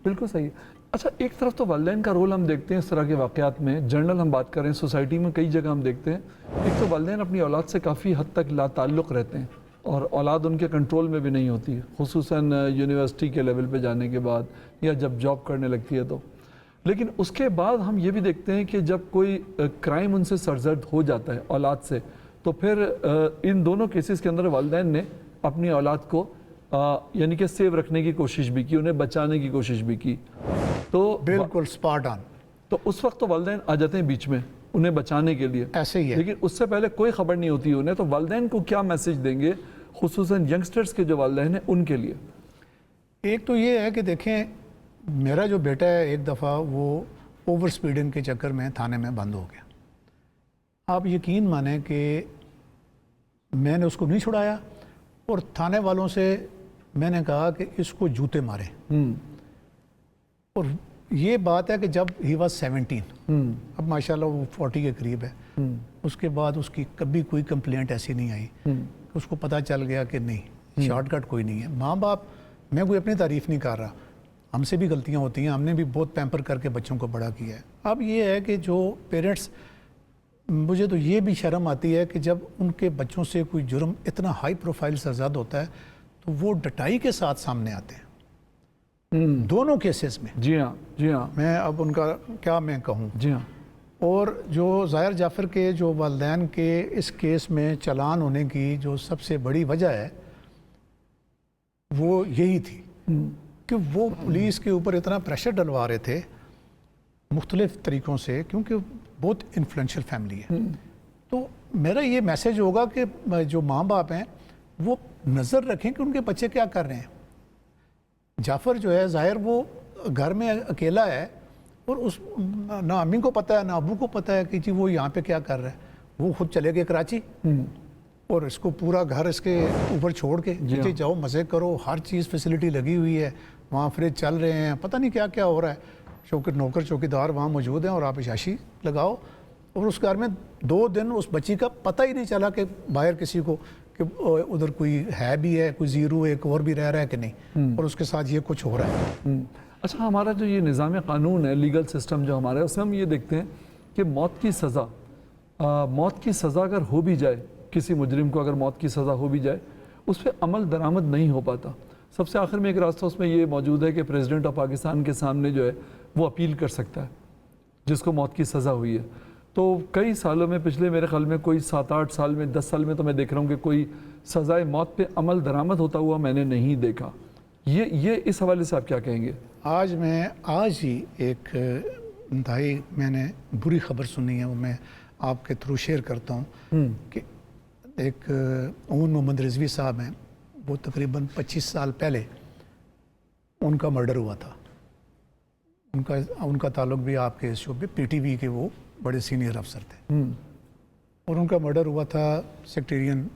بالکل صحیح ہے۔ اچھا، ایک طرف تو والدین کا رول ہم دیکھتے ہیں اس طرح کے واقعات میں، جنرل ہم بات کریں سوسائٹی میں کئی جگہ ہم دیکھتے ہیں، ایک تو والدین اپنی اولاد سے کافی حد تک لا تعلق رہتے ہیں اور اولاد ان کے کنٹرول میں بھی نہیں ہوتی ہے، خصوصاً یونیورسٹی کے لیول پہ جانے کے بعد یا جب جاب کرنے لگتی ہے تو۔ لیکن اس کے بعد ہم یہ بھی دیکھتے ہیں کہ جب کوئی کرائم ان سے سرزد ہو جاتا ہے اولاد سے، تو پھر ان دونوں کیسز کے اندر والدین نے اپنی اولاد کو یعنی کہ سیو رکھنے کی کوشش بھی کی، انہیں بچانے کی کوشش بھی کی، تو بالکل سپاٹ آن۔ تو اس وقت تو والدین آ جاتے ہیں بیچ میں انہیں بچانے کے لیے، ایسے ہی ہے۔ لیکن اس سے پہلے کوئی خبر نہیں ہوتی انہیں، تو والدین کو کیا میسج دیں گے خصوصاً ینگسٹرز کے جو والدین ہیں ان کے لیے؟ ایک تو یہ ہے کہ دیکھیں، میرا جو بیٹا ہے ایک دفعہ وہ اوور سپیڈنگ کے چکر میں تھانے میں بند ہو گیا۔ آپ یقین مانیں کہ میں نے اس کو نہیں چھڑایا اور تھانے والوں سے میں نے کہا کہ اس کو جوتے مارے، اور یہ بات ہے کہ جب ہی واز 17، اب ماشاءاللہ وہ 40 کے قریب ہے، اس کے بعد اس کی کبھی کوئی کمپلینٹ ایسی نہیں آئی، اس کو پتہ چل گیا کہ نہیں شارٹ کٹ کوئی نہیں ہے۔ ماں باپ، میں کوئی اپنی تعریف نہیں کر رہا، ہم سے بھی غلطیاں ہوتی ہیں، ہم نے بھی بہت پیمپر کر کے بچوں کو بڑا کیا ہے۔ اب یہ ہے کہ جو پیرنٹس، مجھے تو یہ بھی شرم آتی ہے کہ جب ان کے بچوں سے کوئی جرم اتنا ہائی پروفائل سرزد ہوتا ہے تو وہ ڈٹائی کے ساتھ سامنے آتے ہیں دونوں کیسز میں۔ جی ہاں، جی ہاں، میں اب ان کا کیا میں کہوں۔ جی ہاں، اور جو ظاہر جعفر کے جو والدین کے اس کیس میں چلان ہونے کی جو سب سے بڑی وجہ ہے وہ یہی تھی کہ وہ پولیس کے اوپر اتنا پریشر ڈلوا رہے تھے مختلف طریقوں سے، کیونکہ بہت انفلوئنشل فیملی ہے۔ تو میرا یہ میسج ہوگا کہ جو ماں باپ ہیں وہ نظر رکھیں کہ ان کے بچے کیا کر رہے ہیں۔ جعفر جو ہے ظاہر وہ گھر میں اکیلا ہے اور اس نہ امی کو پتہ ہے نہ ابو کو پتہ ہے کہ جی وہ یہاں پہ کیا کر رہا ہے۔ وہ خود چلے گئے کراچی اور اس کو پورا گھر اس کے اوپر چھوڑ کے جی جاؤ مزے کرو، ہر چیز فیسلٹی لگی ہوئی ہے، وہاں فریج چل رہے ہیں، پتہ نہیں کیا کیا ہو رہا ہے، نوکر چوکیدار وہاں موجود ہیں اور آپ عشاشی لگاؤ۔ اور اس گھر میں 2 دن اس بچی کا پتہ ہی نہیں چلا کہ باہر کسی کو کہ ادھر کوئی ہے بھی ہے، کوئی زیرو ایک اور بھی رہ رہا ہے کہ نہیں، اور اس کے ساتھ یہ کچھ ہو رہا ہے۔ اچھا، ہمارا جو یہ نظام قانون ہے، لیگل سسٹم جو ہمارا ہے، اس میں ہم یہ دیکھتے ہیں کہ موت کی سزا اگر ہو بھی جائے، کسی مجرم کو اگر موت کی سزا ہو بھی جائے، اس پہ عمل درآمد نہیں ہو پاتا۔ سب سے آخر میں ایک راستہ اس میں یہ موجود ہے کہ پریزیڈنٹ آف پاکستان کے سامنے جو ہے وہ اپیل کر سکتا ہے جس کو موت کی سزا ہوئی ہے۔ تو کئی سالوں میں، پچھلے میرے خیال میں کوئی 7-8 سال میں، 10 سال میں تو میں دیکھ رہا ہوں کہ کوئی سزائے موت پہ عمل درآمد ہوتا ہوا میں نے نہیں دیکھا۔ یہ اس حوالے سے آپ کیا کہیں گے؟ آج ہی ایک انتہائی میں نے بری خبر سنی ہے، وہ میں آپ کے تھرو شیئر کرتا ہوں کہ ایک عمر محمد رضوی صاحب ہیں، وہ تقریباً 25 سال پہلے ان کا مرڈر ہوا تھا۔ ان کا تعلق بھی آپ کے شو پہ پی ٹی وی کے وہ بڑے سینئر افسر تھے، اور ان کا مرڈر ہوا تھا سیکٹیرین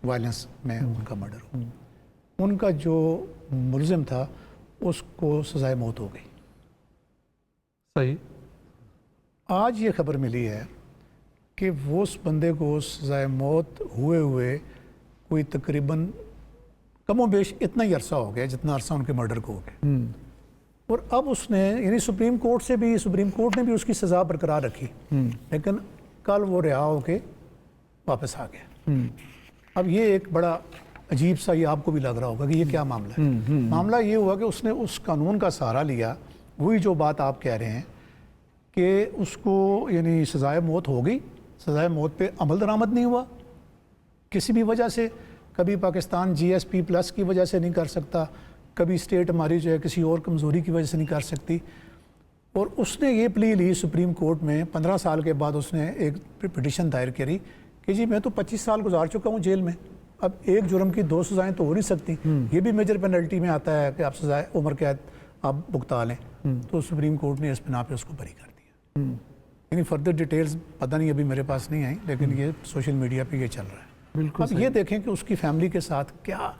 وائلنس میں، ان کا مرڈر ہوا۔ ان کا جو ملزم تھا اس کو سزائے موت ہو گئی۔ صحیح۔ آج یہ خبر ملی ہے کہ وہ اس بندے کو سزائے موت ہوئے کوئی تقریباً کم و بیش اتنا ہی عرصہ ہو گیا جتنا عرصہ ان کے مرڈر کو ہو گیا، اور اب اس نے یعنی سپریم کورٹ نے بھی اس کی سزا برقرار رکھی، لیکن کل وہ رہا ہو کے واپس آ گیا۔ اب یہ ایک بڑا عجیب سا، یہ آپ کو بھی لگ رہا ہوگا کہ یہ کیا معاملہ ہے۔ معاملہ یہ ہوا کہ اس نے اس قانون کا سہارا لیا، وہی جو بات آپ کہہ رہے ہیں کہ اس کو یعنی سزائے موت ہو گئی، سزائے موت پہ عمل درآمد نہیں ہوا کسی بھی وجہ سے، کبھی پاکستان جی ایس پی پلس کی وجہ سے نہیں کر سکتا، کبھی اسٹیٹ ہماری جو ہے کسی اور کمزوری کی وجہ سے نہیں کر سکتی، اور اس نے یہ پلی لی سپریم کورٹ میں 15 سال کے بعد، اس نے ایک پٹیشن دائر کری کہ جی میں تو 25 سال گزار چکا ہوں جیل میں، اب ایک جرم کی 2 سزائیں تو ہو نہیں سکتی، یہ بھی میجر پینلٹی میں آتا ہے کہ آپ سزائے عمر قید آپ بھگتا لیں، تو سپریم کورٹ نے اس بنا پہ اس کو بری کر دیا۔ یعنی فردر ڈیٹیلز پتہ نہیں، ابھی میرے پاس نہیں آئیں، لیکن یہ سوشل میڈیا پہ یہ چل رہا ہے۔ اب یہ دیکھیں کہ اس کی فیملی کے ساتھ کیا،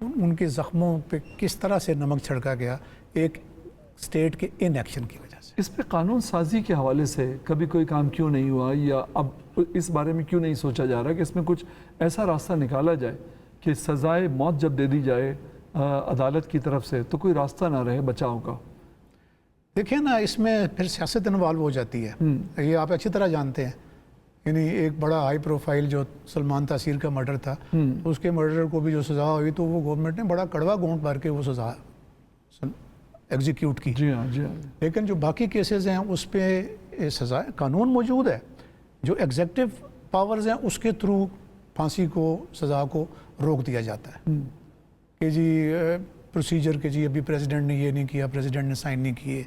ان کے زخموں پہ کس طرح سے نمک چھڑکا گیا ایک اسٹیٹ کے ان ایکشن کی وجہ سے۔ اس پہ قانون سازی کے حوالے سے کبھی کوئی کام کیوں نہیں ہوا، یا اب اس بارے میں کیوں نہیں سوچا جا رہا کہ اس میں کچھ ایسا راستہ نکالا جائے کہ سزائے موت جب دے دی جائے عدالت کی طرف سے تو کوئی راستہ نہ رہے بچاؤ کا؟ دیکھیں نا، اس میں پھر سیاست انوالو ہو جاتی ہے، یہ آپ اچھی طرح جانتے ہیں. یعنی ایک بڑا ہائی پروفائل جو سلمان تاثیر کا مرڈر تھا، اس کے مرڈر کو بھی جو سزا ہوئی تو وہ گورنمنٹ نے بڑا کڑوا گونٹ بھر کے وہ سزا ایگزیکیوٹ کی. جی ہاں جی ہاں. لیکن جو باقی کیسز ہیں اس پہ سزا قانون موجود ہے، جو ایگزیکٹو پاورز ہیں اس کے تھرو پھانسی کو سزا کو روک دیا جاتا ہے کہ جی پروسیجر کہ جی ابھی پریزیڈنٹ نے یہ نہیں کیا، پریزیڈنٹ نے سائن نہیں کیے،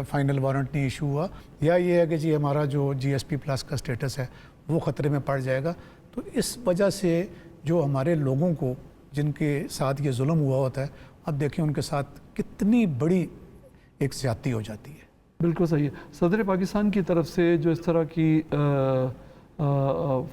فائنل وارنٹ نہیں ایشو ہوا، یا یہ ہے کہ جی ہمارا جو جی ایس پی پلس کا سٹیٹس ہے وہ خطرے میں پڑ جائے گا. تو اس وجہ سے جو ہمارے لوگوں کو جن کے ساتھ یہ ظلم ہوا ہوتا ہے، اب دیکھیں ان کے ساتھ کتنی بڑی ایک زیادتی ہو جاتی ہے. بالکل صحیح ہے. صدر پاکستان کی طرف سے جو اس طرح کی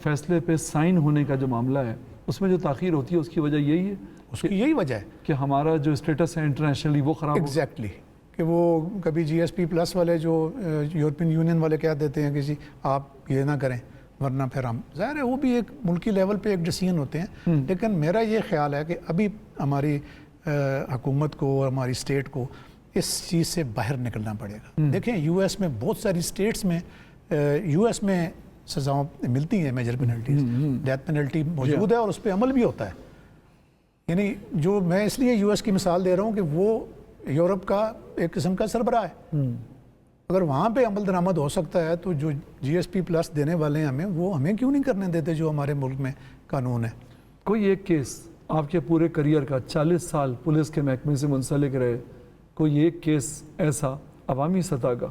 فیصلے پہ سائن ہونے کا جو معاملہ ہے اس میں جو تاخیر ہوتی ہے اس کی وجہ یہی ہے، اس کی یہی وجہ ہے کہ ہمارا جو اسٹیٹس ہے انٹرنیشنلی وہ خراب ہو. ایگزیکٹلی کہ وہ کبھی جی ایس پی پلس والے جو یورپین یونین والے کیا دیتے ہیں کہ جی آپ یہ نہ کریں ورنہ پھر ہم، ظاہر ہے وہ بھی ایک ملکی لیول پہ ایک ڈیسیژن ہوتے ہیں. لیکن میرا یہ خیال ہے کہ ابھی ہماری حکومت کو اور ہماری اسٹیٹ کو اس چیز سے باہر نکلنا پڑے گا. دیکھیں یو ایس میں بہت ساری اسٹیٹس میں یو ایس میں سزاؤں ملتی ہیں، میجر پینلٹیز، ڈیتھ پینلٹی موجود ہے اور اس پہ عمل بھی ہوتا ہے. یعنی جو میں اس لیے یو ایس کی مثال دے رہا ہوں کہ وہ یورپ کا ایک قسم کا سربراہ ہے. اگر وہاں پہ عمل درآمد ہو سکتا ہے تو جو جی ایس پی پلس دینے والے ہیں ہمیں، وہ ہمیں کیوں نہیں کرنے دیتے جو ہمارے ملک میں قانون ہے. کوئی ایک کیس آپ کے پورے کریئر کا 40 سال پولیس کے محکمے سے منسلک رہے، کوئی ایک کیس ایسا عوامی سطح کا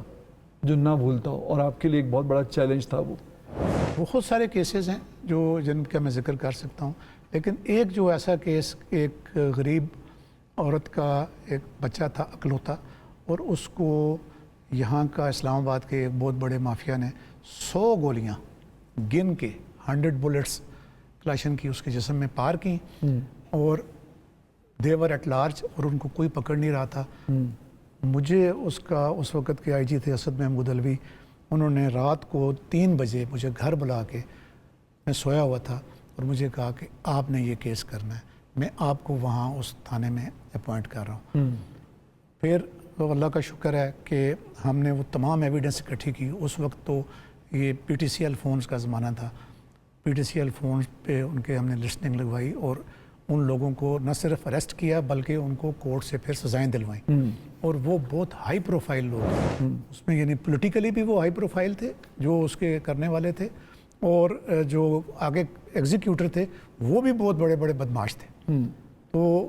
جو نہ بھولتا ہو اور آپ کے لیے ایک بہت بڑا چیلنج تھا؟ وہ بہت سارے کیسز ہیں جو جن کا میں ذکر کر سکتا ہوں، لیکن ایک جو ایسا کیس، ایک غریب عورت کا ایک بچہ تھا اکلوتا، اور اس کو یہاں کا اسلام آباد کے ایک بہت بڑے مافیا نے 100 گولیاں گن کے 100 بلٹس کلاشن کی اس کے جسم میں پار کی، اور دیور ایٹ لارج، اور ان کو کوئی پکڑ نہیں رہا تھا. مجھے اس وقت کے آئی جی تھے اسد محمود علوی، انہوں نے رات کو 3 بجے مجھے گھر بلا کے، میں سویا ہوا تھا، اور مجھے کہا کہ آپ نے یہ کیس کرنا ہے، میں آپ کو وہاں اس تھانے میں اپوائنٹ کر رہا ہوں. پھر اللہ کا شکر ہے کہ ہم نے وہ تمام ایویڈنس اکٹھی کی. اس وقت تو یہ P T C L phones کا زمانہ تھا. P T C L phones پہ ان کے ہم نے لسٹنگ لگوائی، اور ان لوگوں کو نہ صرف اریسٹ کیا بلکہ ان کو کورٹ سے پھر سزائیں دلوائیں. اور وہ بہت ہائی پروفائل لوگ تھے اس میں، یعنی پولیٹیکلی بھی وہ ہائی پروفائل تھے جو اس کے کرنے والے تھے، اور جو آگے ایگزیکیوٹر تھے وہ بھی بہت بڑے بڑے بدماش تھے. تو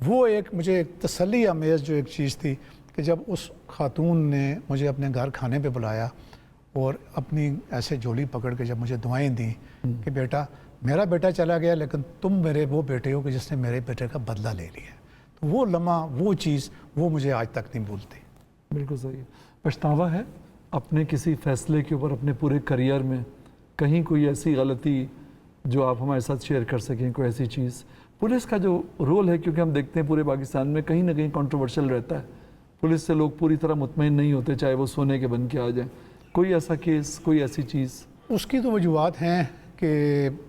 وہ ایک مجھے ایک تسلی آمیز جو ایک چیز تھی کہ جب اس خاتون نے مجھے اپنے گھر کھانے پہ بلایا اور اپنی ایسے جھولی پکڑ کے جب مجھے دعائیں دیں کہ بیٹا، میرا بیٹا چلا گیا لیکن تم میرے وہ بیٹے ہو کہ جس نے میرے بیٹے کا بدلہ لے لیا. تو وہ لمحہ، وہ چیز، وہ مجھے آج تک نہیں بھولتی. بالکل صحیح. پچھتاوا ہے اپنے کسی فیصلے کے اوپر اپنے پورے کریئر میں؟ کہیں کوئی ایسی غلطی جو آپ ہمارے ساتھ شیئر کر سکیں، کوئی ایسی چیز؟ پولیس کا جو رول ہے، کیونکہ ہم دیکھتے ہیں پورے پاکستان میں کہیں نہ کہیں کنٹروورشل رہتا ہے، پولیس سے لوگ پوری طرح مطمئن نہیں ہوتے چاہے وہ سونے کے بن کے آ جائیں. کوئی ایسا کیس، کوئی ایسی چیز؟ اس کی تو وجوہات ہیں کہ